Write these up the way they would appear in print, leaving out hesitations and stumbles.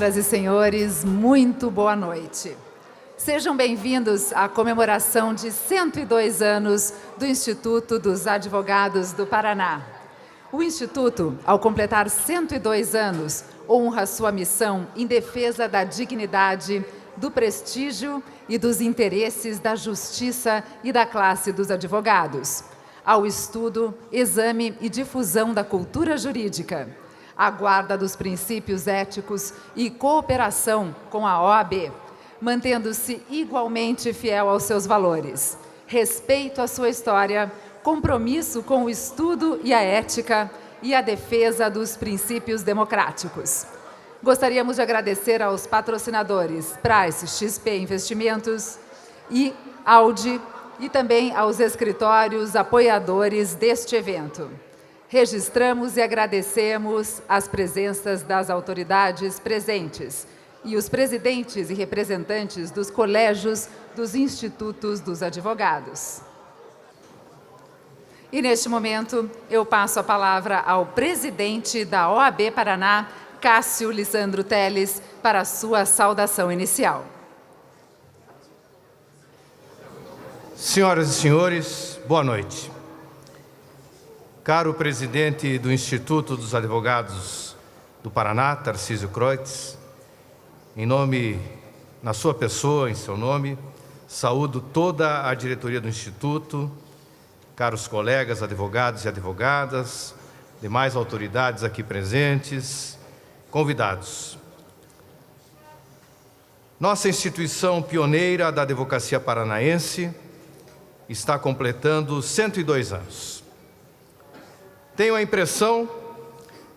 Senhoras e senhores, muito boa noite. Sejam bem-vindos à comemoração de 102 anos do Instituto dos Advogados do Paraná. O Instituto, ao completar 102 anos, honra sua missão em defesa da dignidade, do prestígio e dos interesses da justiça e da classe dos advogados, ao estudo, exame e difusão da cultura jurídica, à guarda dos princípios éticos e cooperação com a OAB, mantendo-se igualmente fiel aos seus valores, respeito à sua história, compromisso com o estudo e a ética e a defesa dos princípios democráticos. Gostaríamos de agradecer aos patrocinadores Price XP Investimentos e Audi e também aos escritórios apoiadores deste evento. Registramos e agradecemos as presenças das autoridades presentes e os presidentes e representantes dos colégios dos institutos dos advogados. E neste momento eu passo a palavra ao presidente da OAB Paraná, Cássio Lissandro Teles, para a sua saudação inicial. Senhoras e senhores, boa noite. Caro presidente do Instituto dos Advogados do Paraná, Tarcísio Kreutz, em nome, na sua pessoa, em seu nome, saúdo toda a diretoria do Instituto, caros colegas advogados e advogadas, demais autoridades aqui presentes, convidados. Nossa instituição pioneira da advocacia paranaense está completando 102 anos. Tenho a impressão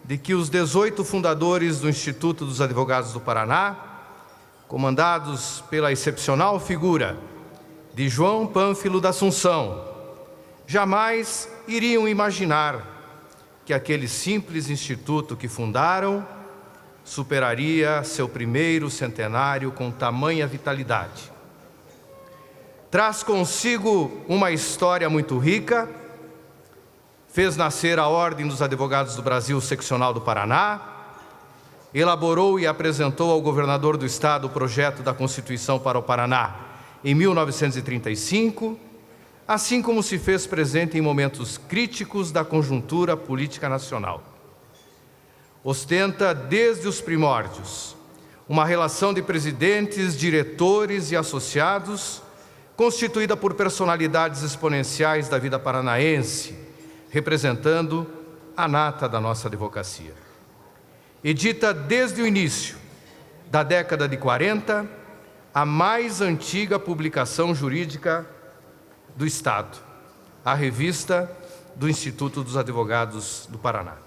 de que os 18 fundadores do Instituto dos Advogados do Paraná, comandados pela excepcional figura de João Pânfilo da Assunção, jamais iriam imaginar que aquele simples instituto que fundaram superaria seu primeiro centenário com tamanha vitalidade. Traz consigo uma história muito rica, fez nascer a Ordem dos Advogados do Brasil Seccional do Paraná, elaborou e apresentou ao governador do estado o projeto da Constituição para o Paraná em 1935, assim como se fez presente em momentos críticos da conjuntura política nacional. Ostenta, desde os primórdios, uma relação de presidentes, diretores e associados, constituída por personalidades exponenciais da vida paranaense, representando a nata da nossa advocacia. Edita desde o início da década de 40, a mais antiga publicação jurídica do Estado, a Revista do Instituto dos Advogados do Paraná.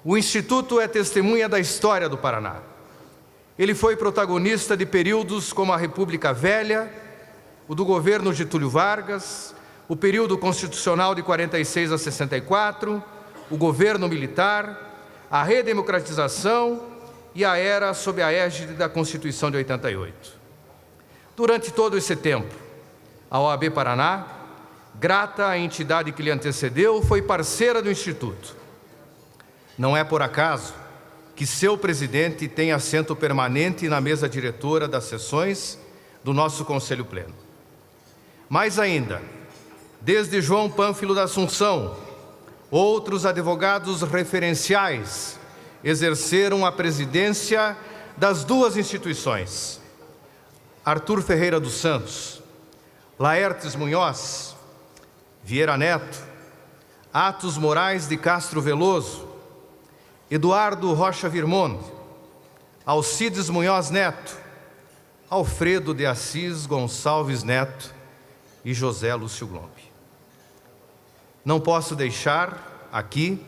O Instituto é testemunha da história do Paraná. Ele foi protagonista de períodos como a República Velha, o do governo Getúlio Vargas, o período constitucional de 46 a 64, o governo militar, a redemocratização e a era sob a égide da Constituição de 88. Durante todo esse tempo, a OAB Paraná, grata à entidade que lhe antecedeu, foi parceira do Instituto. Não é por acaso que seu presidente tem assento permanente na mesa diretora das sessões do nosso Conselho Pleno. Mais ainda, desde João Pânfilo da Assunção, outros advogados referenciais exerceram a presidência das duas instituições. Arthur Ferreira dos Santos, Laertes Munhoz, Vieira Neto, Atos Moraes de Castro Veloso, Eduardo Rocha Virmonte, Alcides Munhoz Neto, Alfredo de Assis Gonçalves Neto e José Lúcio Glombe. Não posso deixar aqui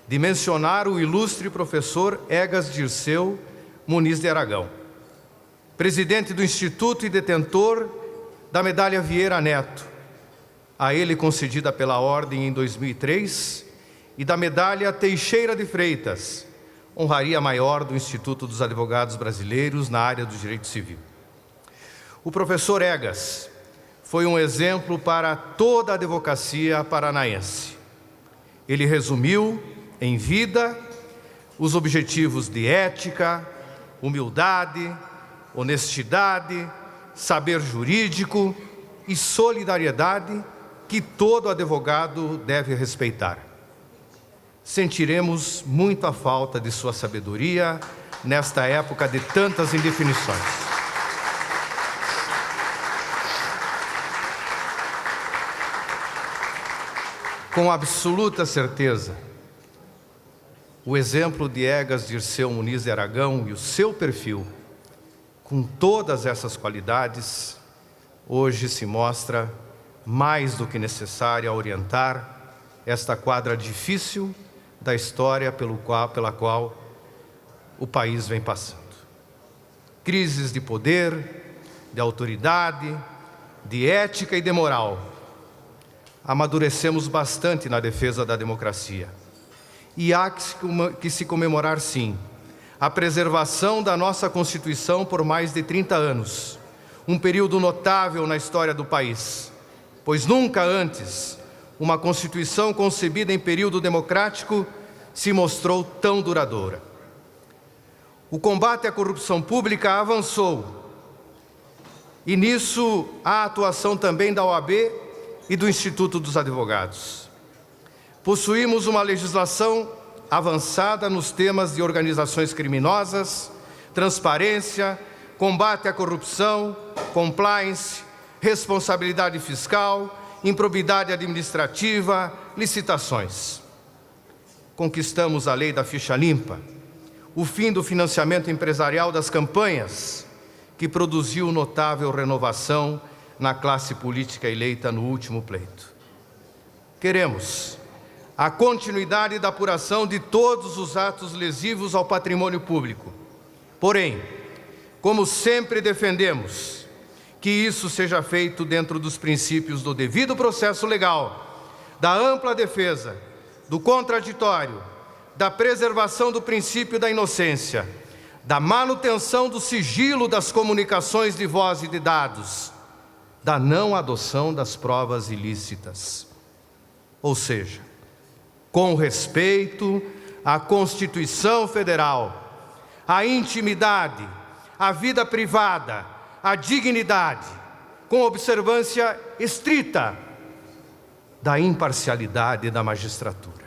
de mencionar o ilustre professor Egas Dirceu Muniz de Aragão, presidente do Instituto e detentor da medalha Vieira Neto, a ele concedida pela Ordem em 2003, e da medalha Teixeira de Freitas, honraria maior do Instituto dos Advogados Brasileiros na área do direito civil. O professor Egas foi um exemplo para toda a advocacia paranaense. Ele resumiu em vida os objetivos de ética, humildade, honestidade, saber jurídico e solidariedade que todo advogado deve respeitar. Sentiremos muito a falta de sua sabedoria nesta época de tantas indefinições. Com absoluta certeza, o exemplo de Egas Dirceu Muniz de Aragão e o seu perfil, com todas essas qualidades, hoje se mostra mais do que necessária a orientar esta quadra difícil da história pela qual o país vem passando. Crises de poder, de autoridade, de ética e de moral. Amadurecemos bastante na defesa da democracia. E há que se comemorar, sim, a preservação da nossa Constituição por mais de 30 anos, um período notável na história do país, pois nunca antes uma Constituição concebida em período democrático se mostrou tão duradoura. O combate à corrupção pública avançou, e nisso há a atuação também da OAB e do Instituto dos Advogados. Possuímos uma legislação avançada nos temas de organizações criminosas, transparência, combate à corrupção, compliance, responsabilidade fiscal, improbidade administrativa, licitações. Conquistamos a lei da ficha limpa, o fim do financiamento empresarial das campanhas, que produziu notável renovação na classe política eleita no último pleito. Queremos a continuidade da apuração de todos os atos lesivos ao patrimônio público. Porém, como sempre defendemos, que isso seja feito dentro dos princípios do devido processo legal, da ampla defesa, do contraditório, da preservação do princípio da inocência, da manutenção do sigilo das comunicações de voz e de dados, da não adoção das provas ilícitas. Ou seja, com respeito à Constituição Federal, à intimidade, à vida privada, à dignidade, com observância estrita da imparcialidade da magistratura.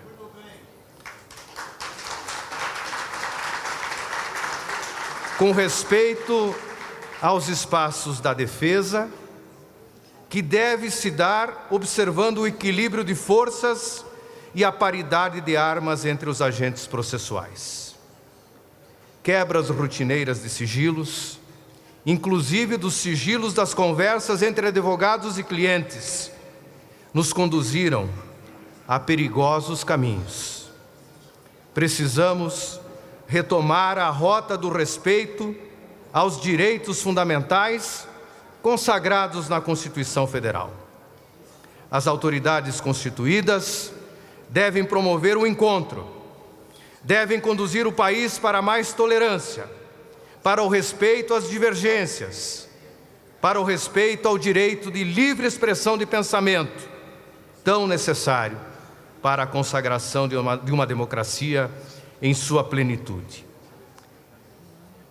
Com respeito aos espaços da defesa, que deve se dar observando o equilíbrio de forças e a paridade de armas entre os agentes processuais. Quebras rotineiras de sigilos, inclusive dos sigilos das conversas entre advogados e clientes, nos conduziram a perigosos caminhos. Precisamos retomar a rota do respeito aos direitos fundamentais consagrados na Constituição Federal. As autoridades constituídas devem promover o encontro, devem conduzir o país para mais tolerância, para o respeito às divergências, para o respeito ao direito de livre expressão de pensamento, tão necessário para a consagração de uma democracia em sua plenitude.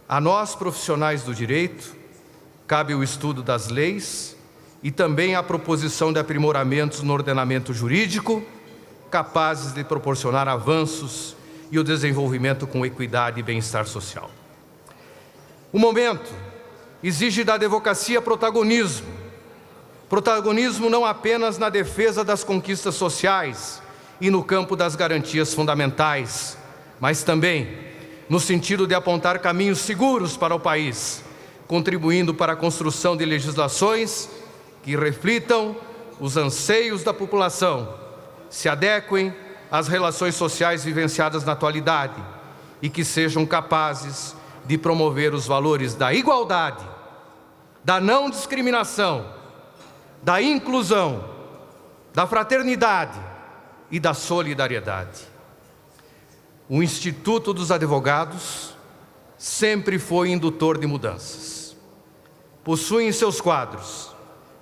A nós, profissionais do direito, cabe o estudo das leis e também a proposição de aprimoramentos no ordenamento jurídico, capazes de proporcionar avanços e o desenvolvimento com equidade e bem-estar social. O momento exige da advocacia protagonismo. Protagonismo não apenas na defesa das conquistas sociais e no campo das garantias fundamentais, mas também no sentido de apontar caminhos seguros para o país, contribuindo para a construção de legislações que reflitam os anseios da população, se adequem às relações sociais vivenciadas na atualidade e que sejam capazes de promover os valores da igualdade, da não discriminação, da inclusão, da fraternidade e da solidariedade. O Instituto dos Advogados sempre foi indutor de mudanças. Possui em seus quadros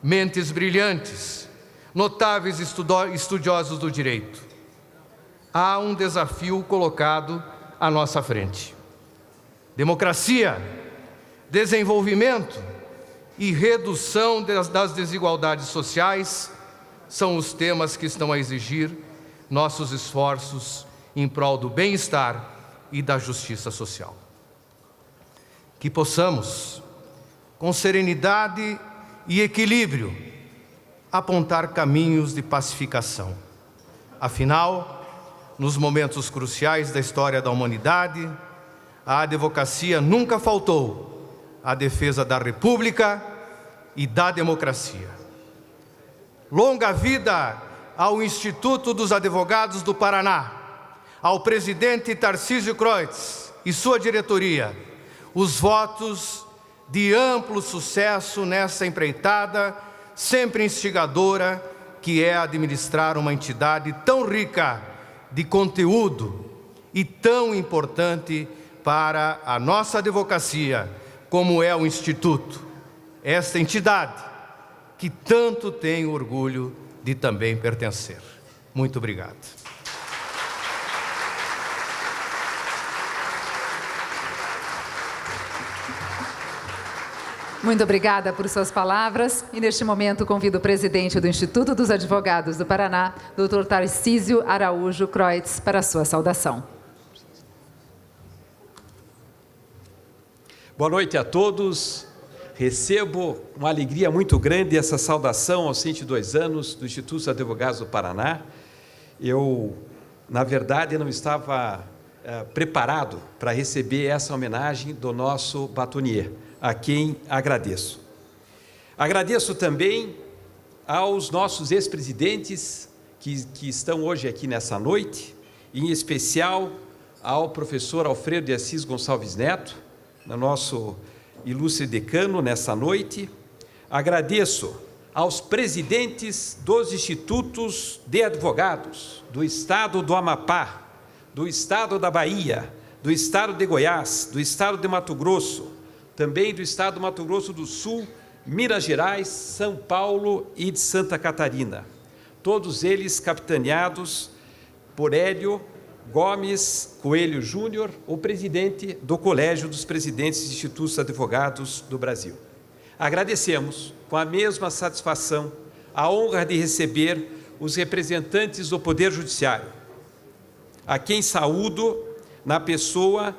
mentes brilhantes, notáveis estudiosos do direito. Há um desafio colocado à nossa frente: Democracia, desenvolvimento e redução das desigualdades sociais são os temas que estão a exigir nossos esforços em prol do bem-estar e da justiça social. Que possamos, com serenidade e equilíbrio, apontar caminhos de pacificação. Afinal, nos momentos cruciais da história da humanidade, a advocacia nunca faltou à defesa da República e da democracia. Longa vida ao Instituto dos Advogados do Paraná, ao presidente Tarcísio Kreutz e sua diretoria, os votos de amplo sucesso nessa empreitada, sempre instigadora, que é administrar uma entidade tão rica de conteúdo e tão importante para a nossa advocacia, como é o Instituto, esta entidade que tanto tenho orgulho de também pertencer. Muito obrigado. Muito obrigada por suas palavras. E neste momento convido o presidente do Instituto dos Advogados do Paraná, Dr. Tarcísio Araújo Kreutz, para a sua saudação. Boa noite a todos. Recebo uma alegria muito grande essa saudação aos 102 anos do Instituto dos Advogados do Paraná. Eu, na verdade, não estava preparado para receber essa homenagem do nosso batonier, a quem agradeço. Agradeço também aos nossos ex-presidentes que estão hoje aqui nessa noite, em especial ao professor Alfredo de Assis Gonçalves Neto, nosso ilustre decano nessa noite. Agradeço aos presidentes dos institutos de advogados do Estado do Amapá, do Estado da Bahia, do Estado de Goiás, do Estado de Mato Grosso, também do Estado do Mato Grosso do Sul, Minas Gerais, São Paulo e de Santa Catarina. Todos eles capitaneados por Hélio Gomes Coelho Júnior, o presidente do Colégio dos Presidentes de Institutos Advogados do Brasil. Agradecemos, com a mesma satisfação, a honra de receber os representantes do Poder Judiciário, a quem saúdo na pessoa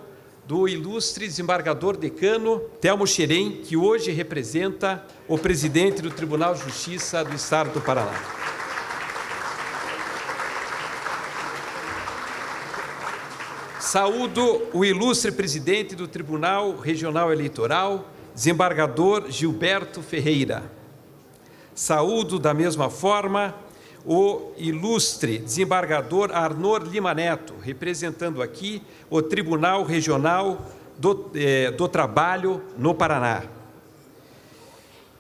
do ilustre desembargador decano Telmo Xerém, que hoje representa o presidente do Tribunal de Justiça do Estado do Paraná. Saúdo o ilustre presidente do Tribunal Regional Eleitoral, desembargador Gilberto Ferreira. Saúdo, da mesma forma, o ilustre desembargador Arnor Lima Neto, representando aqui o Tribunal Regional do Trabalho no Paraná.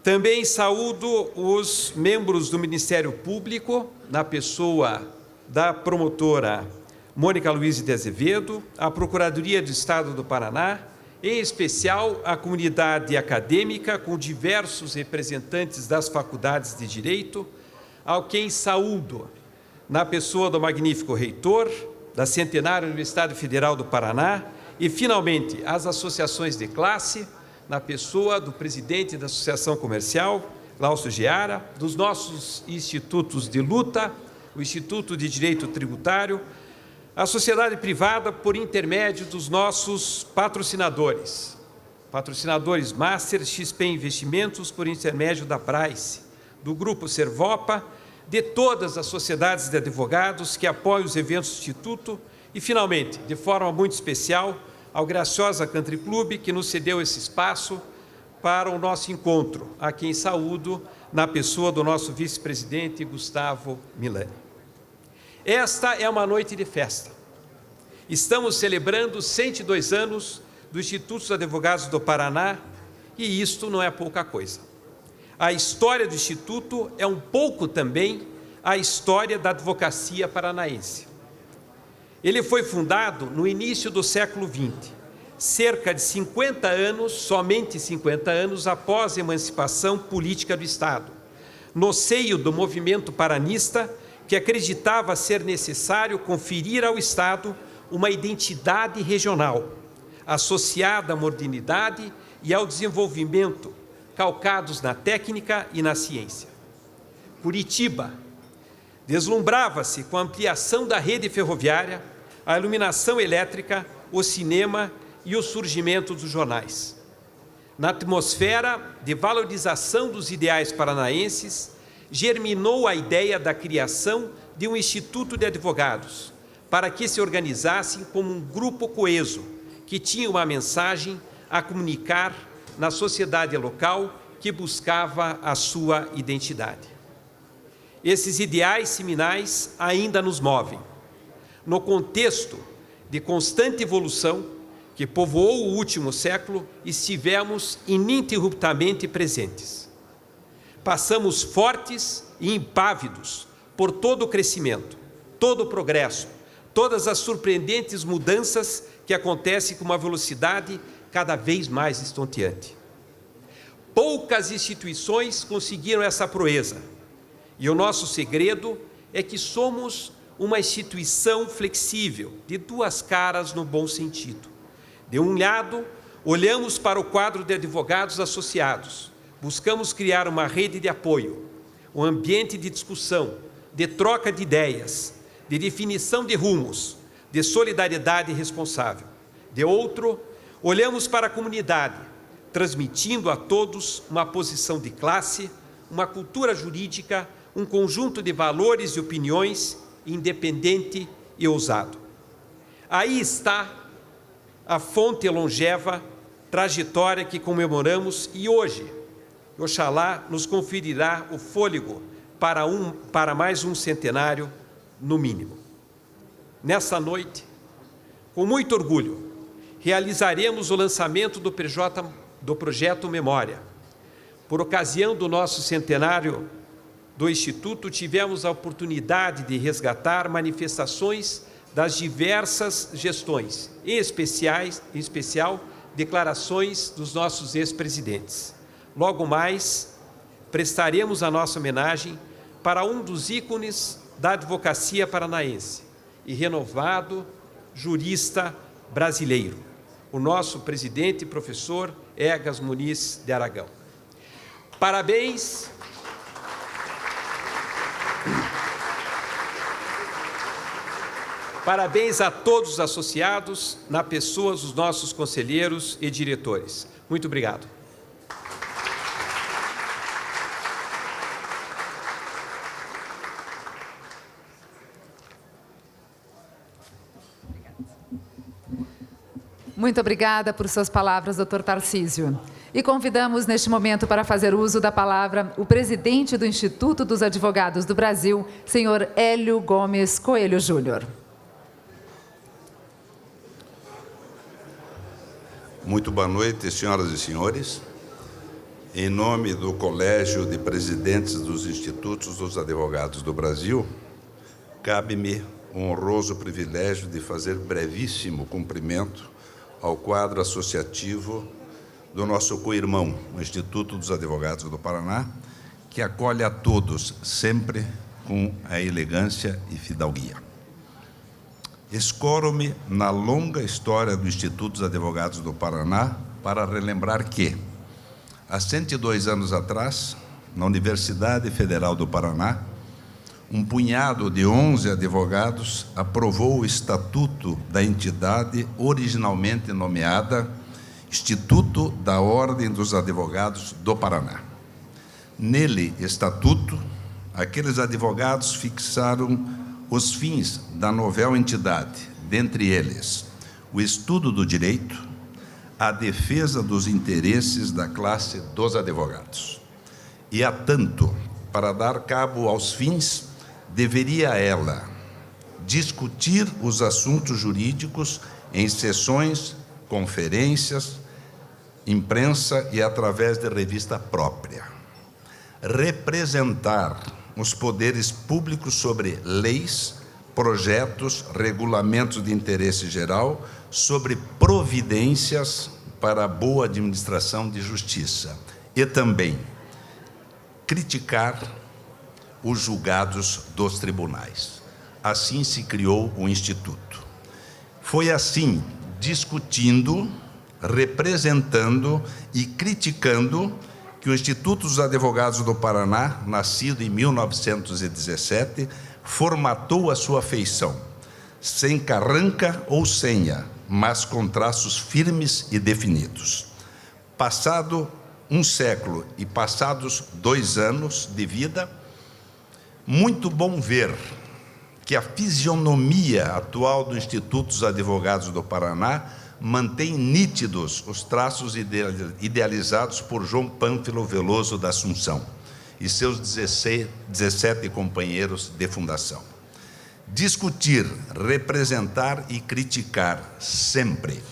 Também saúdo os membros do Ministério Público, na pessoa da promotora Mônica Luiz de Azevedo, a Procuradoria do Estado do Paraná, em especial a comunidade acadêmica, com diversos representantes das faculdades de Direito, ao quem saúdo, na pessoa do magnífico reitor, da Centenária Universidade Federal do Paraná, e, finalmente, as associações de classe, na pessoa do presidente da Associação Comercial, Glaucio Giara, dos nossos institutos de luta, o Instituto de Direito Tributário, a sociedade privada por intermédio dos nossos patrocinadores, Master XP Investimentos por intermédio da Price, do Grupo Servopa, de todas as sociedades de advogados que apoiam os eventos do Instituto e, finalmente, de forma muito especial, ao Graciosa Country Club, que nos cedeu esse espaço para o nosso encontro, a quem saúdo na pessoa do nosso vice-presidente Gustavo Milani. Esta é uma noite de festa. Estamos celebrando 102 anos do Instituto dos Advogados do Paraná e isto não é pouca coisa. A história do Instituto é um pouco também a história da advocacia paranaense. Ele foi fundado no início do século XX, cerca de 50 anos, somente 50 anos após a emancipação política do Estado, no seio do movimento paranista, que acreditava ser necessário conferir ao Estado uma identidade regional, associada à modernidade e ao desenvolvimento, calcados na técnica e na ciência. Curitiba deslumbrava-se com a ampliação da rede ferroviária, a iluminação elétrica, o cinema e o surgimento dos jornais. Na atmosfera de valorização dos ideais paranaenses, germinou a ideia da criação de um Instituto de Advogados, para que se organizassem como um grupo coeso, que tinha uma mensagem a comunicar na sociedade local que buscava a sua identidade. Esses ideais seminais ainda nos movem. No contexto de constante evolução que povoou o último século, estivemos ininterruptamente presentes. Passamos fortes e impávidos por todo o crescimento, todo o progresso, todas as surpreendentes mudanças que acontecem com uma velocidade cada vez mais estonteante. Poucas instituições conseguiram essa proeza, e o nosso segredo é que somos uma instituição flexível, de duas caras no bom sentido. De um lado, olhamos para o quadro de advogados associados, buscamos criar uma rede de apoio, um ambiente de discussão, de troca de ideias, de definição de rumos, de solidariedade responsável. De outro, olhamos para a comunidade, transmitindo a todos uma posição de classe, uma cultura jurídica, um conjunto de valores e opiniões independente e ousado. Aí está a fonte longeva, trajetória que comemoramos e hoje, Oxalá nos conferirá o fôlego para mais um centenário, no mínimo. Nessa noite, com muito orgulho, realizaremos o lançamento do projeto Memória. Por ocasião do nosso centenário do Instituto, tivemos a oportunidade de resgatar manifestações das diversas gestões, em especial declarações dos nossos ex-presidentes. Logo mais, prestaremos a nossa homenagem para um dos ícones da advocacia paranaense e renovado jurista brasileiro, o nosso presidente, professor Egas Muniz de Aragão. Parabéns. Parabéns a todos os associados, na pessoa dos nossos conselheiros e diretores. Muito obrigado. Muito obrigada por suas palavras, Dr. Tarcísio. E convidamos neste momento para fazer uso da palavra o presidente do Instituto dos Advogados do Brasil, senhor Hélio Gomes Coelho Júnior. Muito boa noite, senhoras e senhores. Em nome do Colégio de Presidentes dos Institutos dos Advogados do Brasil, cabe-me o honroso privilégio de fazer brevíssimo cumprimento ao quadro associativo do nosso co-irmão, o Instituto dos Advogados do Paraná, que acolhe a todos sempre com a elegância e fidalguia. Escoro-me na longa história do Instituto dos Advogados do Paraná para relembrar que, há 102 anos atrás, na Universidade Federal do Paraná, um punhado de 11 advogados aprovou o estatuto da entidade originalmente nomeada Instituto da Ordem dos Advogados do Paraná. Nele, estatuto, aqueles advogados fixaram os fins da novel entidade, dentre eles, o estudo do direito, a defesa dos interesses da classe dos advogados. E, a tanto, para dar cabo aos fins, deveria ela discutir os assuntos jurídicos em sessões, conferências, imprensa e através de revista própria. Representar os poderes públicos sobre leis, projetos, regulamentos de interesse geral, sobre providências para a boa administração de justiça e também criticar os julgados dos tribunais. Assim se criou o Instituto. Foi assim, discutindo, representando e criticando que o Instituto dos Advogados do Paraná, nascido em 1917, formatou a sua feição, sem carranca ou senha, mas com traços firmes e definidos. Passado um século e passados 2 anos de vida, muito bom ver que a fisionomia atual do Instituto dos Advogados do Paraná mantém nítidos os traços idealizados por João Pânfilo Veloso da Assunção e seus 17 companheiros de fundação. Discutir, representar e criticar sempre,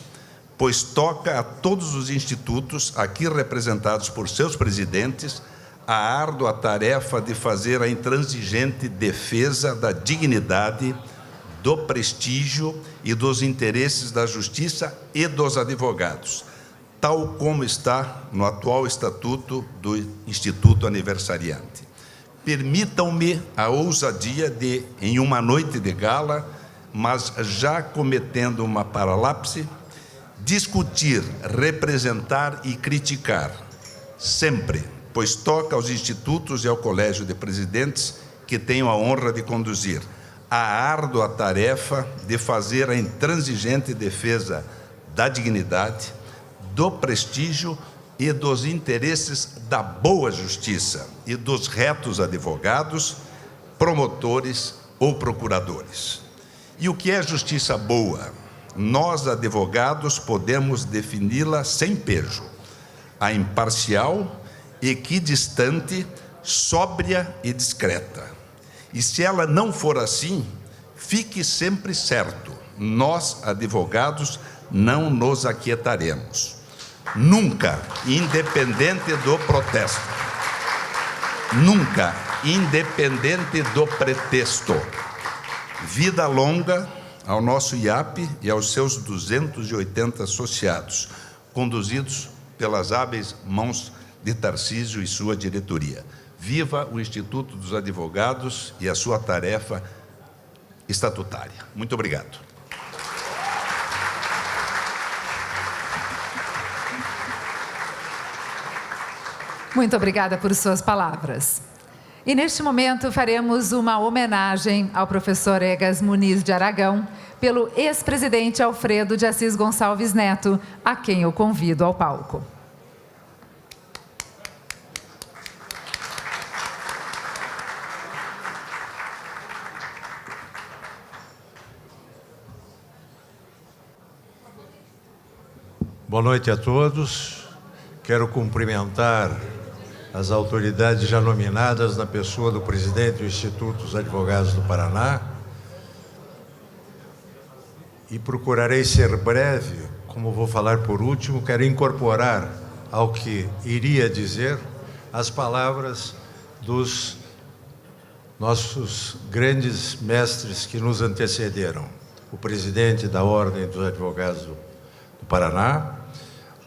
pois toca a todos os institutos aqui representados por seus presidentes a árdua tarefa de fazer a intransigente defesa da dignidade, do prestígio e dos interesses da justiça e dos advogados, tal como está no atual estatuto do Instituto Aniversariante. Permitam-me a ousadia de, em uma noite de gala, mas já cometendo uma paralapse, discutir, representar e criticar, sempre, pois toca aos institutos e ao Colégio de Presidentes, que tenho a honra de conduzir, a árdua tarefa de fazer a intransigente defesa da dignidade, do prestígio e dos interesses da boa justiça e dos retos advogados, promotores ou procuradores. E o que é justiça boa? Nós, advogados, podemos defini-la sem pejo, a imparcial, equidistante, sóbria e discreta. E se ela não for assim, fique sempre certo, nós, advogados, não nos aquietaremos. Nunca, independente do protesto. Nunca, independente do pretexto. Vida longa ao nosso IAP e aos seus 280 associados, conduzidos pelas hábeis mãos de Tarcísio e sua diretoria. Viva o Instituto dos Advogados e a sua tarefa estatutária. Muito obrigado. Muito obrigada por suas palavras. E neste momento faremos uma homenagem ao professor Egas Muniz de Aragão pelo ex-presidente Alfredo de Assis Gonçalves Neto, a quem eu convido ao palco. Boa noite a todos. Quero cumprimentar as autoridades já nominadas na pessoa do presidente do Instituto dos Advogados do Paraná e procurarei ser breve, como vou falar por último, quero incorporar ao que iria dizer as palavras dos nossos grandes mestres que nos antecederam, o presidente da Ordem dos Advogados do Paraná,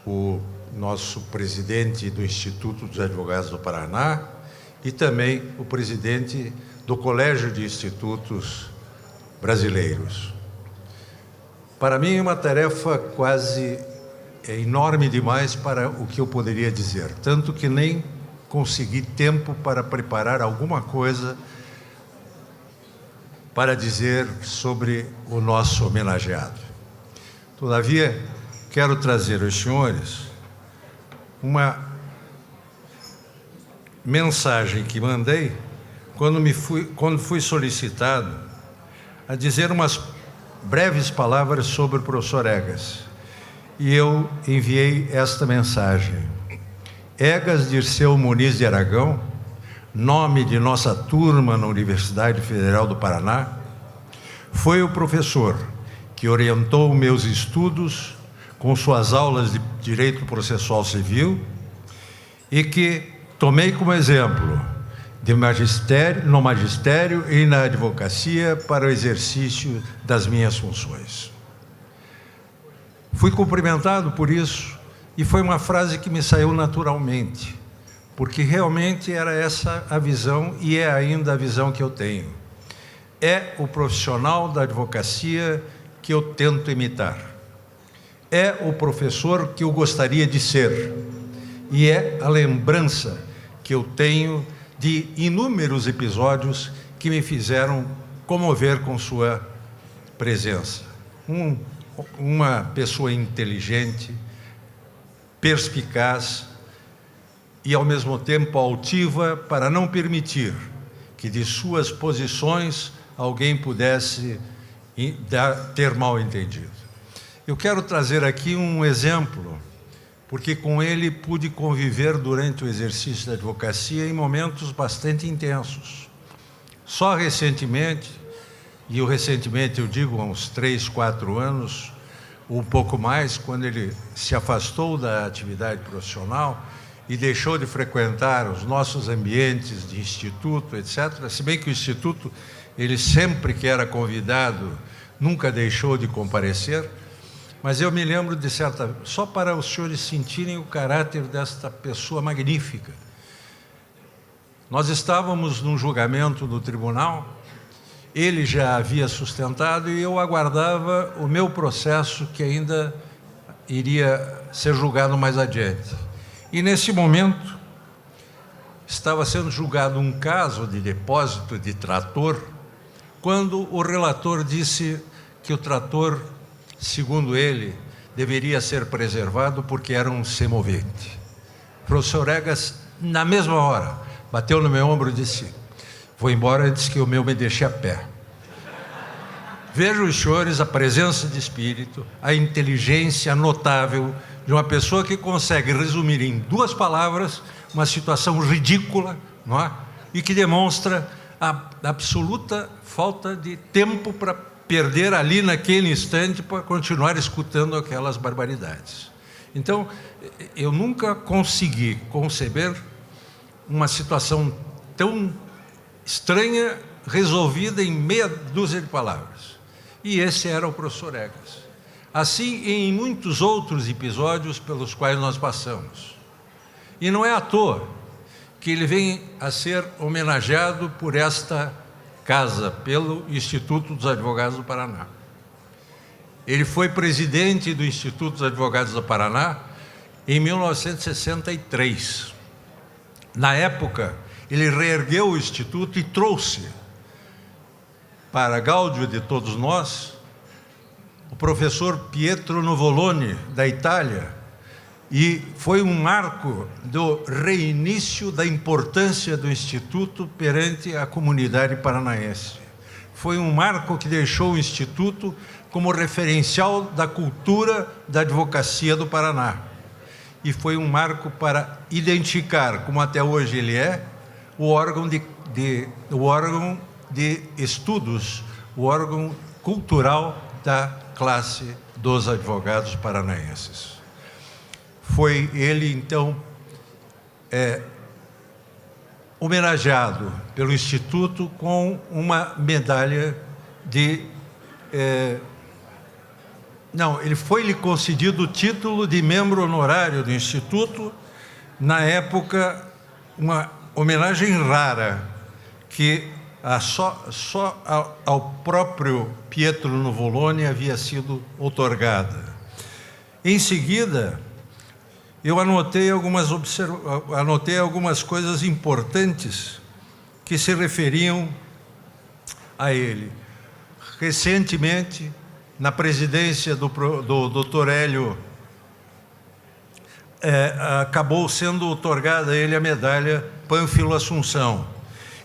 o nosso presidente do Instituto dos Advogados do Paraná e também o presidente do Colégio de Institutos Brasileiros. Para mim é uma tarefa quase enorme demais para o que eu poderia dizer, tanto que nem consegui tempo para preparar alguma coisa para dizer sobre o nosso homenageado. Todavia, quero trazer aos senhores uma mensagem que mandei quando fui solicitado a dizer umas breves palavras sobre o professor Egas. E eu enviei esta mensagem. Egas Dirceu Muniz de Aragão, nome de nossa turma na Universidade Federal do Paraná, foi o professor que orientou meus estudos com suas aulas de Direito Processual Civil e que tomei como exemplo no magistério e na advocacia para o exercício das minhas funções. Fui cumprimentado por isso e foi uma frase que me saiu naturalmente, porque realmente era essa a visão e é ainda a visão que eu tenho. É o profissional da advocacia que eu tento imitar. é o professor que eu gostaria de ser, e é a lembrança que eu tenho de inúmeros episódios que me fizeram comover com sua presença. Uma pessoa inteligente, perspicaz e, ao mesmo tempo, altiva para não permitir que de suas posições alguém pudesse ter mal entendido. Eu quero trazer aqui um exemplo, porque com ele pude conviver durante o exercício da advocacia em momentos bastante intensos. Só recentemente, e recentemente eu digo há uns 3, 4 anos, um pouco mais, quando ele se afastou da atividade profissional e deixou de frequentar os nossos ambientes de instituto, etc., se bem que o instituto, ele sempre que era convidado, nunca deixou de comparecer, mas eu me lembro de só para os senhores sentirem o caráter desta pessoa magnífica. Nós estávamos num julgamento no tribunal, ele já havia sustentado e eu aguardava o meu processo, que ainda iria ser julgado mais adiante. E nesse momento estava sendo julgado um caso de depósito de trator, quando o relator disse que o trator, segundo ele, deveria ser preservado porque era um semovente. O professor Egas, na mesma hora, bateu no meu ombro e disse: vou embora antes que o meu me deixe a pé. Vejam os senhores a presença de espírito, a inteligência notável de uma pessoa que consegue resumir em 2 palavras uma situação ridícula, não é? E que demonstra a absoluta falta de tempo para perder ali naquele instante para continuar escutando aquelas barbaridades. Então, eu nunca consegui conceber uma situação tão estranha resolvida em meia dúzia de palavras. E esse era o professor Egas. Assim, em muitos outros episódios pelos quais nós passamos. E não é à toa que ele vem a ser homenageado por esta casa, pelo Instituto dos Advogados do Paraná. Ele foi presidente do Instituto dos Advogados do Paraná em 1963. Na época, ele reergueu o Instituto e trouxe para gáudio de todos nós o professor Pietro Nuvoloni, da Itália, e foi um marco do reinício da importância do Instituto perante a comunidade paranaense. Foi um marco que deixou o Instituto como referencial da cultura da advocacia do Paraná. E foi um marco para identificar, como até hoje ele é, o órgão de estudos, o órgão cultural da classe dos advogados paranaenses. Foi ele, então, homenageado pelo Instituto com uma medalha de... ele foi-lhe concedido o título de membro honorário do Instituto, na época, uma homenagem rara, que só ao próprio Pietro Nuvoloni havia sido outorgada. Em seguida, eu anotei algumas coisas importantes que se referiam a ele. Recentemente, na presidência do Dr. Hélio, acabou sendo outorgada a ele a medalha Pânfilo Assunção.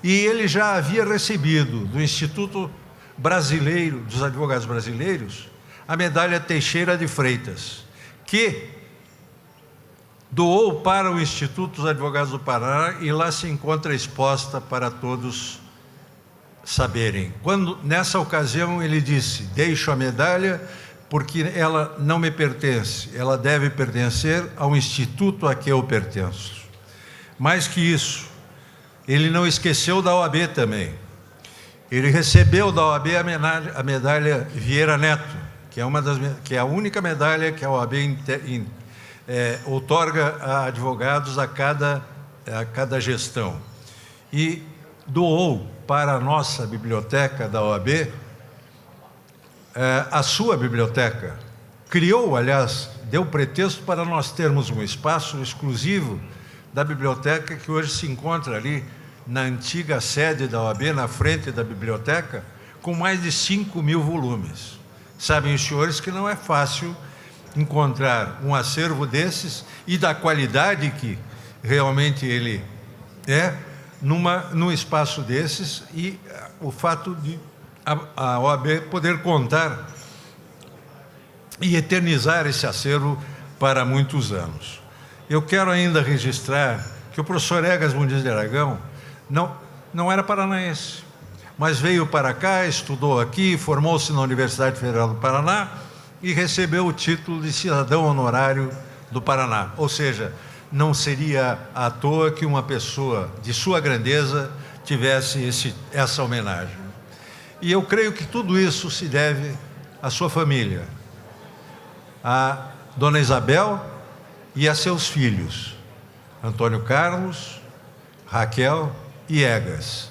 E ele já havia recebido do Instituto Brasileiro, dos Advogados Brasileiros, a medalha Teixeira de Freitas, que doou para o Instituto dos Advogados do Paraná, e lá se encontra exposta para todos saberem. Nessa ocasião, ele disse: deixo a medalha porque ela não me pertence, ela deve pertencer ao instituto a que eu pertenço. Mais que isso, ele não esqueceu da OAB também. Ele recebeu da OAB a medalha Vieira Neto, que é a única medalha que a OAB outorga a advogados a cada gestão. E doou para a nossa biblioteca da OAB a sua biblioteca, criou, aliás, deu pretexto para nós termos um espaço exclusivo da biblioteca que hoje se encontra ali na antiga sede da OAB, na frente da biblioteca, com mais de 5.000 volumes. Sabem os senhores que não é fácil encontrar um acervo desses e da qualidade que realmente ele é num espaço desses, e o fato de a OAB poder contar e eternizar esse acervo para muitos anos. Eu quero ainda registrar que o professor Egas Muniz de Aragão não era paranaense, mas veio para cá, estudou aqui, formou-se na Universidade Federal do Paraná e recebeu o título de cidadão honorário do Paraná. Ou seja, não seria à toa que uma pessoa de sua grandeza tivesse essa homenagem. E eu creio que tudo isso se deve à sua família, a Dona Isabel e a seus filhos, Antônio Carlos, Raquel e Egas.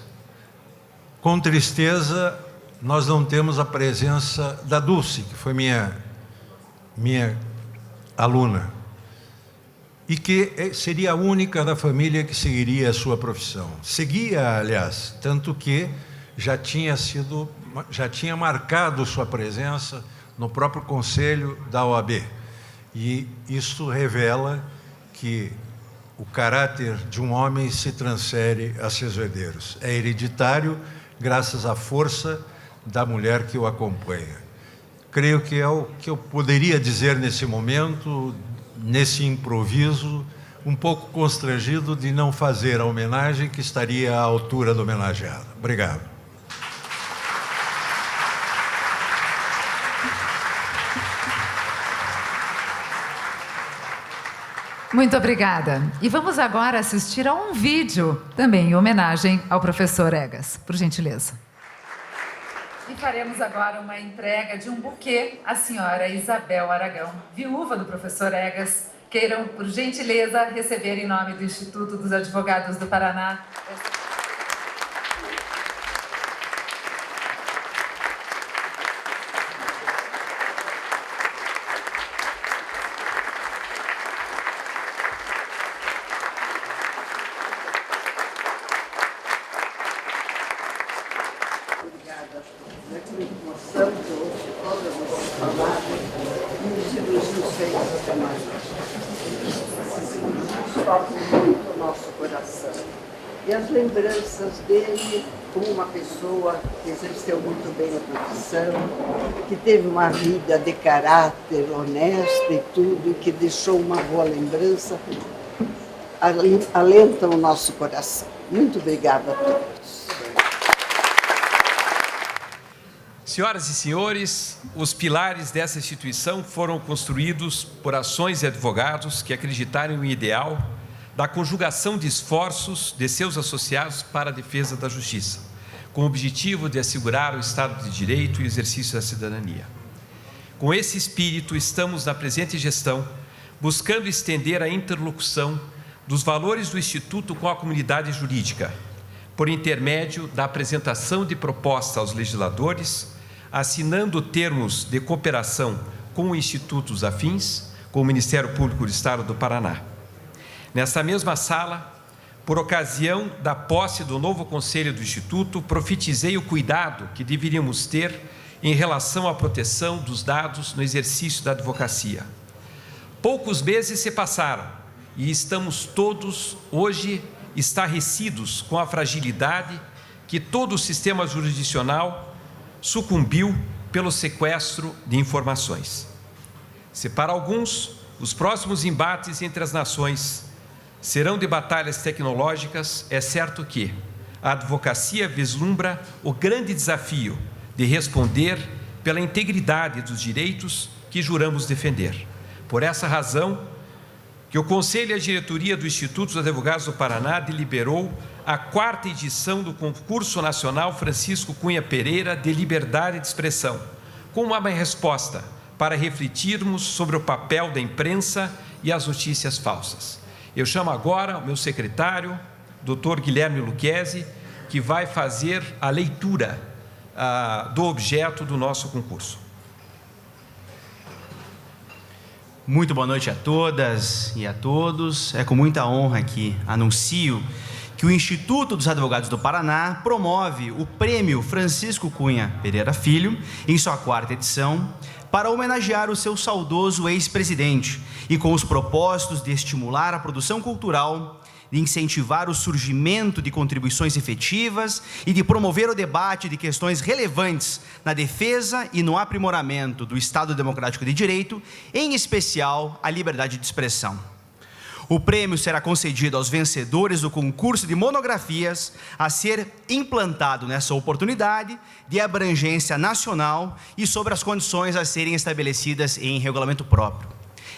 Com tristeza, nós não temos a presença da Dulce, que foi minha aluna, e que seria a única da família que seguiria a sua profissão. Seguia, aliás, tanto que já tinha marcado sua presença no próprio conselho da OAB. E isso revela que o caráter de um homem se transfere a seus herdeiros. É hereditário, graças à força da mulher que o acompanha. Creio que é o que eu poderia dizer nesse momento, nesse improviso, um pouco constrangido de não fazer a homenagem que estaria à altura do homenageado. Obrigado. Muito obrigada. E vamos agora assistir a um vídeo, também em homenagem ao professor Egas, por gentileza. E faremos agora uma entrega de um buquê à senhora Isabel Aragão, viúva do professor Egas. Queiram, por gentileza, receber em nome do Instituto dos Advogados do Paraná. Muito o nosso coração. E as lembranças dele como uma pessoa que exerceu muito bem a profissão, que teve uma vida de caráter honesta e tudo, e que deixou uma boa lembrança, alentam o nosso coração. Muito obrigada a todos. Senhoras e senhores, os pilares dessa instituição foram construídos por ações de advogados que acreditaram no ideal da conjugação de esforços de seus associados para a defesa da justiça, com o objetivo de assegurar o Estado de Direito e o exercício da cidadania. Com esse espírito, estamos na presente gestão buscando estender a interlocução dos valores do Instituto com a comunidade jurídica, por intermédio da apresentação de proposta aos legisladores, assinando termos de cooperação com institutos afins, com o Ministério Público do Estado do Paraná. Nesta mesma sala, por ocasião da posse do novo conselho do Instituto, profetizei o cuidado que deveríamos ter em relação à proteção dos dados no exercício da advocacia. Poucos meses se passaram e estamos todos hoje estarrecidos com a fragilidade que todo o sistema jurisdicional sucumbiu pelo sequestro de informações. Se para alguns os próximos embates entre as nações serão de batalhas tecnológicas, é certo que a advocacia vislumbra o grande desafio de responder pela integridade dos direitos que juramos defender. Por essa razão, que o Conselho e a diretoria do Instituto dos Advogados do Paraná deliberou a 4ª edição do Concurso Nacional Francisco Cunha Pereira de Liberdade de Expressão, com uma resposta para refletirmos sobre o papel da imprensa e as notícias falsas. Eu chamo agora o meu secretário, Dr. Guilherme Lucchesi, que vai fazer a leitura do objeto do nosso concurso. Muito boa noite a todas e a todos. É com muita honra que anuncio que o Instituto dos Advogados do Paraná promove o Prêmio Francisco Cunha Pereira Filho, em sua 4ª edição, para homenagear o seu saudoso ex-presidente e com os propósitos de estimular a produção cultural, de incentivar o surgimento de contribuições efetivas e de promover o debate de questões relevantes na defesa e no aprimoramento do Estado Democrático de Direito, em especial a liberdade de expressão. O prêmio será concedido aos vencedores do concurso de monografias a ser implantado nessa oportunidade de abrangência nacional e sobre as condições a serem estabelecidas em regulamento próprio.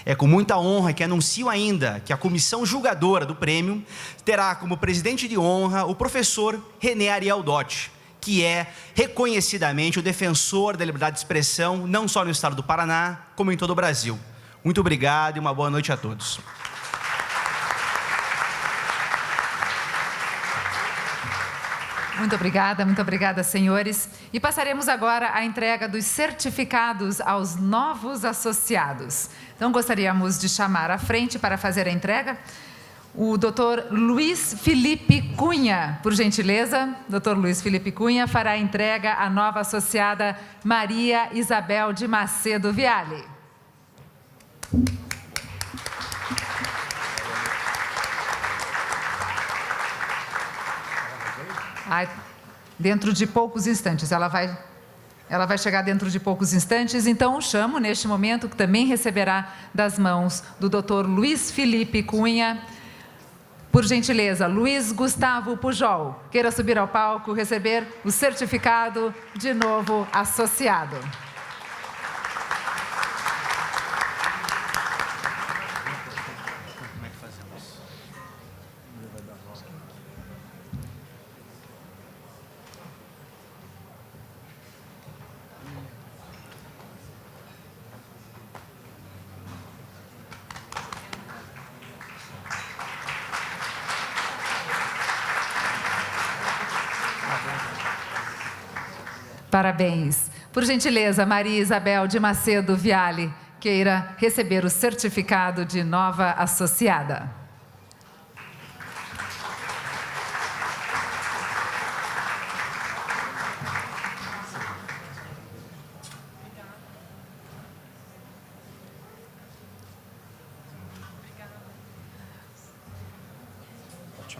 É com muita honra que anuncio ainda que a comissão julgadora do prêmio terá como presidente de honra o professor René Ariel Dotti, que é reconhecidamente o defensor da liberdade de expressão, não só no estado do Paraná, como em todo o Brasil. Muito obrigado e uma boa noite a todos. Muito obrigada, senhores. E passaremos agora à entrega dos certificados aos novos associados. Então, gostaríamos de chamar à frente para fazer a entrega o Dr. Luiz Felipe Cunha. Por gentileza, Dr. Luiz Felipe Cunha fará a entrega à nova associada Maria Isabel de Macedo Viale. Dentro de poucos instantes, ela vai chegar dentro de poucos instantes, então chamo neste momento, que também receberá das mãos do Dr. Luiz Felipe Cunha, por gentileza, Luiz Gustavo Pujol, queira subir ao palco, receber o certificado de novo associado. Parabéns. Por gentileza, Maria Isabel de Macedo Viale, queira receber o certificado de nova associada.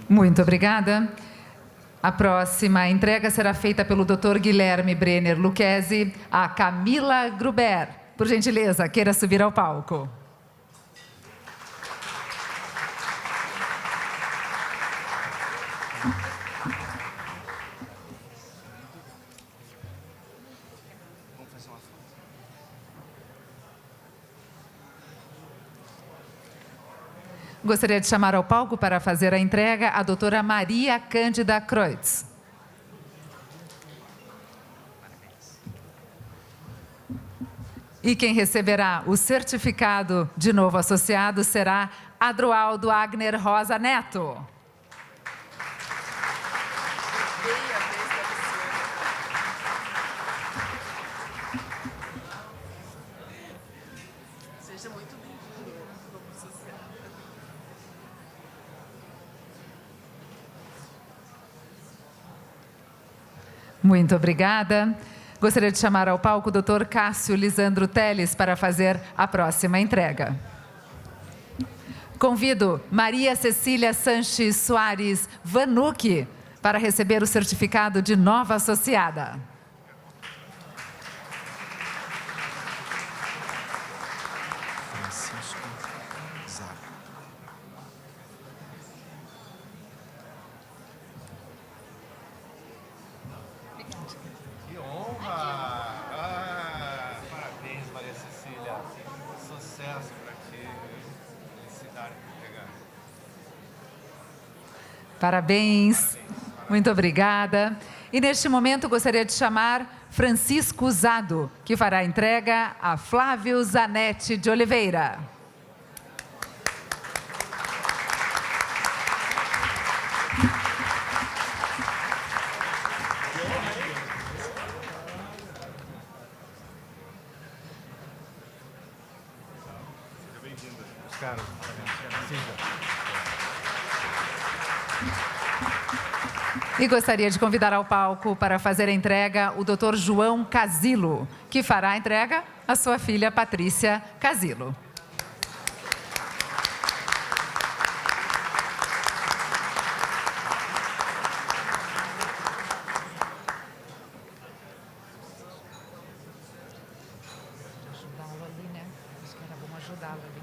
Muito obrigada. A próxima entrega será feita pelo Dr. Guilherme Brenner Lucchesi a Camila Gruber. Por gentileza, queira subir ao palco. Gostaria de chamar ao palco para fazer a entrega a doutora Maria Cândida Kreutz. E quem receberá o certificado de novo associado será Adroaldo Agner Rosa Neto. Muito obrigada. Gostaria de chamar ao palco o Dr. Cássio Lisandro Teles para fazer a próxima entrega. Convido Maria Cecília Sanches Soares Vanucci para receber o certificado de nova associada. Parabéns, muito obrigada. E neste momento gostaria de chamar Francisco Zado, que fará a entrega a Flávio Zanetti de Oliveira. Carlos. E gostaria de convidar ao palco para fazer a entrega o Dr. João Casilo, que fará a entrega à sua filha Patrícia Casilo. Ajudá-lo ali, né? Acho que era bom ajudá-lo ali.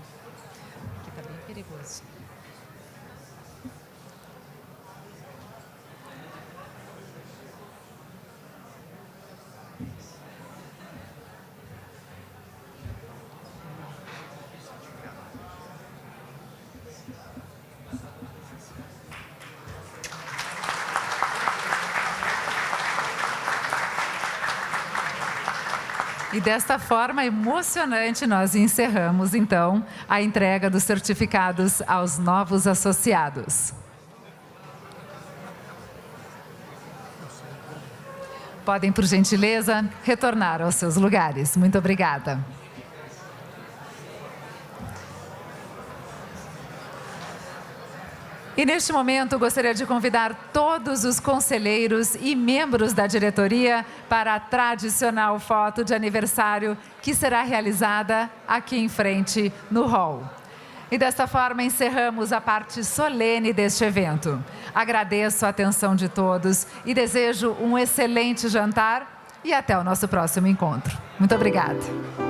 Aqui está bem perigoso. E desta forma emocionante, nós encerramos, então, a entrega dos certificados aos novos associados. Podem, por gentileza, retornar aos seus lugares. Muito obrigada. E neste momento, gostaria de convidar todos os conselheiros e membros da diretoria para a tradicional foto de aniversário que será realizada aqui em frente no hall. E desta forma encerramos a parte solene deste evento. Agradeço a atenção de todos e desejo um excelente jantar e até o nosso próximo encontro. Muito obrigada.